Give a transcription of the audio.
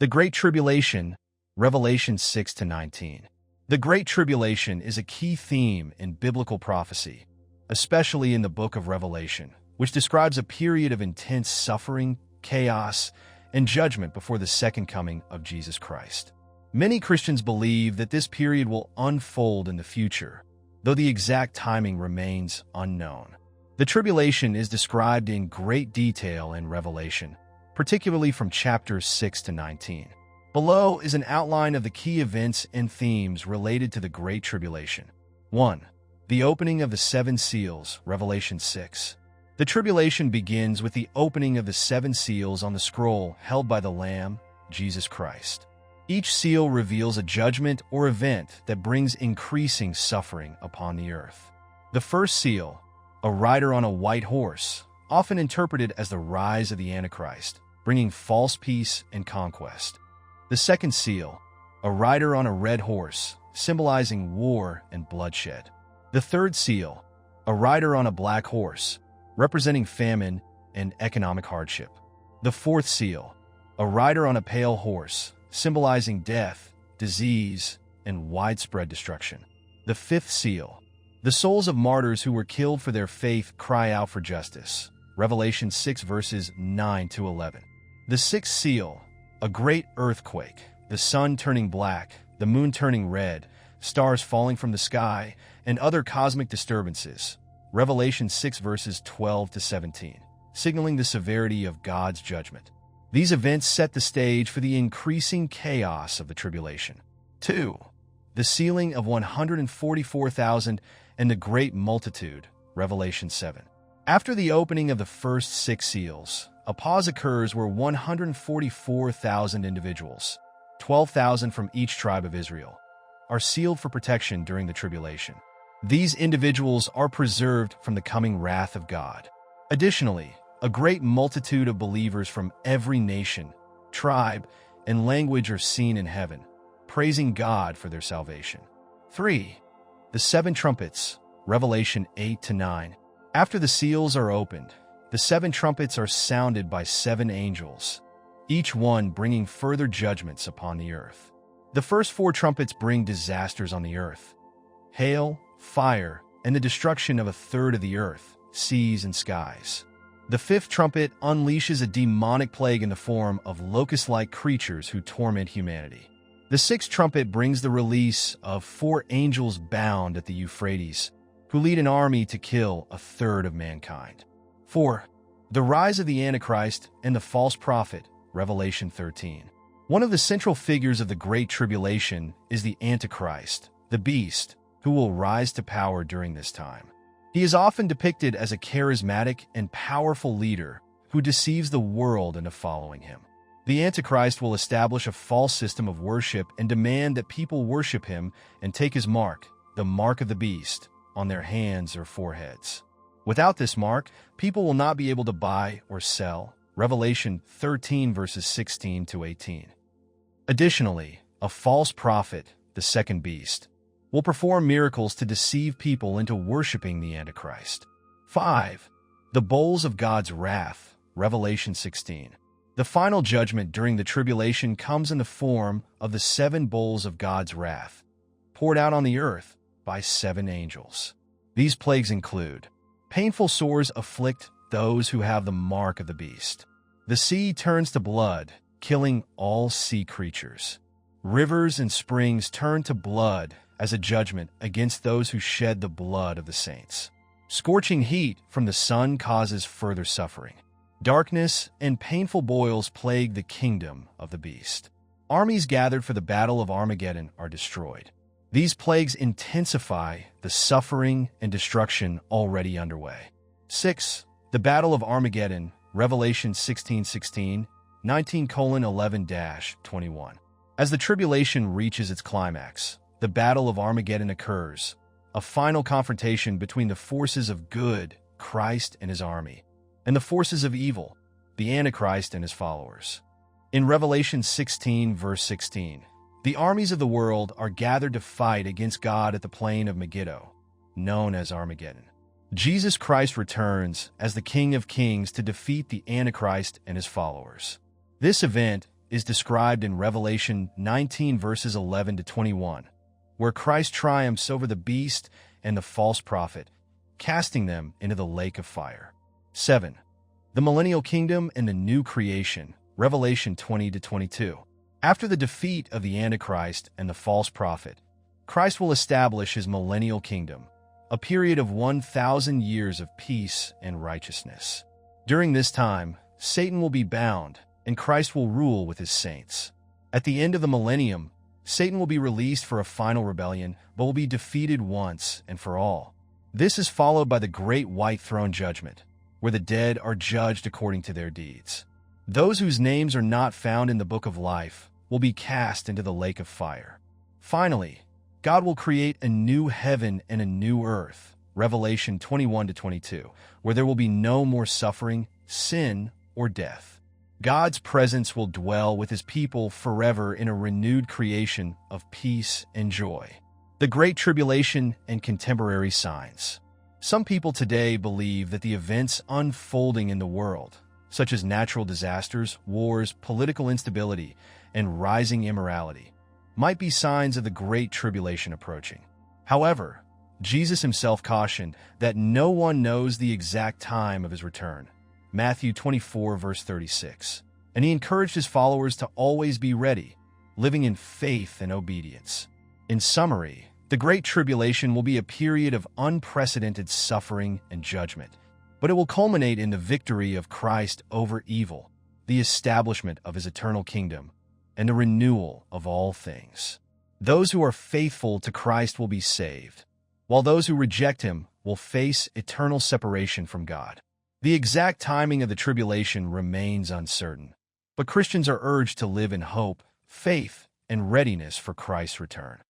The Great Tribulation, Revelation 6-19. The Great Tribulation is a key theme in biblical prophecy, especially in the book of Revelation, which describes a period of intense suffering, chaos, and judgment before the second coming of Jesus Christ. Many Christians believe that this period will unfold in the future, though the exact timing remains unknown. The tribulation is described in great detail in Revelation, particularly from chapters 6-19. Below is an outline of the key events and themes related to the Great Tribulation. 1. The opening of the seven seals, Revelation 6. The tribulation begins with the opening of the seven seals on the scroll held by the Lamb, Jesus Christ. Each seal reveals a judgment or event that brings increasing suffering upon the earth. The first seal, a rider on a white horse, often interpreted as the rise of the Antichrist, bringing false peace and conquest. The second seal, a rider on a red horse, symbolizing war and bloodshed. The third seal, a rider on a black horse, representing famine and economic hardship. The fourth seal, a rider on a pale horse, symbolizing death, disease, and widespread destruction. The fifth seal, the souls of martyrs who were killed for their faith cry out for justice. Revelation 6 verses 9-11. The sixth seal, a great earthquake, the sun turning black, the moon turning red, stars falling from the sky, and other cosmic disturbances. Revelation 6 verses 12-17, signaling the severity of God's judgment. These events set the stage for the increasing chaos of the tribulation. 2. The sealing of 144,000 and the great multitude. Revelation 7. After the opening of the first six seals, a pause occurs where 144,000 individuals, 12,000 from each tribe of Israel, are sealed for protection during the tribulation. These individuals are preserved from the coming wrath of God. Additionally, a great multitude of believers from every nation, tribe, and language are seen in heaven, praising God for their salvation. 3. The seven trumpets. Revelation 8-9. After the seals are opened, the seven trumpets are sounded by seven angels, each one bringing further judgments upon the earth. The first four trumpets bring disasters on the earth: hail, fire, and the destruction of a third of the earth, seas, and skies. The fifth trumpet unleashes a demonic plague in the form of locust-like creatures who torment humanity. The sixth trumpet brings the release of 4 angels bound at the Euphrates, who lead an army to kill a third of mankind. 4. The rise of the Antichrist and the false prophet, Revelation 13. One of the central figures of the Great Tribulation is the Antichrist, the beast, who will rise to power during this time. He is often depicted as a charismatic and powerful leader who deceives the world into following him. The Antichrist will establish a false system of worship and demand that people worship him and take his mark, the mark of the beast, on their hands or foreheads. Without this mark, people will not be able to buy or sell. Revelation 13 verses 16-18. Additionally, a false prophet, the second beast, will perform miracles to deceive people into worshiping the Antichrist. 5. The bowls of God's wrath. Revelation 16. The final judgment during the tribulation comes in the form of the 7 bowls of God's wrath, poured out on the earth by 7 angels. These plagues include: painful sores afflict those who have the mark of the beast. The sea turns to blood, killing all sea creatures. Rivers and springs turn to blood as a judgment against those who shed the blood of the saints. Scorching heat from the sun causes further suffering. Darkness and painful boils plague the kingdom of the beast. Armies gathered for the battle of Armageddon are destroyed. These plagues intensify the suffering and destruction already underway. 6. The Battle of Armageddon, Revelation 16:16, 19:11-21. As the tribulation reaches its climax, the Battle of Armageddon occurs, a final confrontation between the forces of good, Christ and his army, and the forces of evil, the Antichrist and his followers. In Revelation 16 verse 16, the armies of the world are gathered to fight against God at the plain of Megiddo, known as Armageddon. Jesus Christ returns as the King of Kings to defeat the Antichrist and his followers. This event is described in Revelation 19 verses 11 to 21, where Christ triumphs over the beast and the false prophet, casting them into the lake of fire. 7. The millennial kingdom and the new creation, Revelation 20 to 22. After the defeat of the Antichrist and the false prophet, Christ will establish his millennial kingdom, a period of 1,000 years of peace and righteousness. During this time, Satan will be bound, and Christ will rule with his saints. At the end of the millennium, Satan will be released for a final rebellion, but will be defeated once and for all. This is followed by the great white throne judgment, where the dead are judged according to their deeds. Those whose names are not found in the book of life will be cast into the lake of fire. Finally, God will create a new heaven and a new earth, Revelation 21 to 22, where there will be no more suffering, sin, or death. God's presence will dwell with his people forever in a renewed creation of peace and joy. The Great Tribulation and contemporary signs. Some people today believe that the events unfolding in the world, such as natural disasters, wars, political instability, and rising immorality, might be signs of the Great Tribulation approaching. However, Jesus himself cautioned that no one knows the exact time of his return, Matthew 24 verse 36, and he encouraged his followers to always be ready, living in faith and obedience. In summary, the Great Tribulation will be a period of unprecedented suffering and judgment, but it will culminate in the victory of Christ over evil, the establishment of his eternal kingdom, and the renewal of all things. Those who are faithful to Christ will be saved, while those who reject him will face eternal separation from God. The exact timing of the tribulation remains uncertain, but Christians are urged to live in hope, faith, and readiness for Christ's return.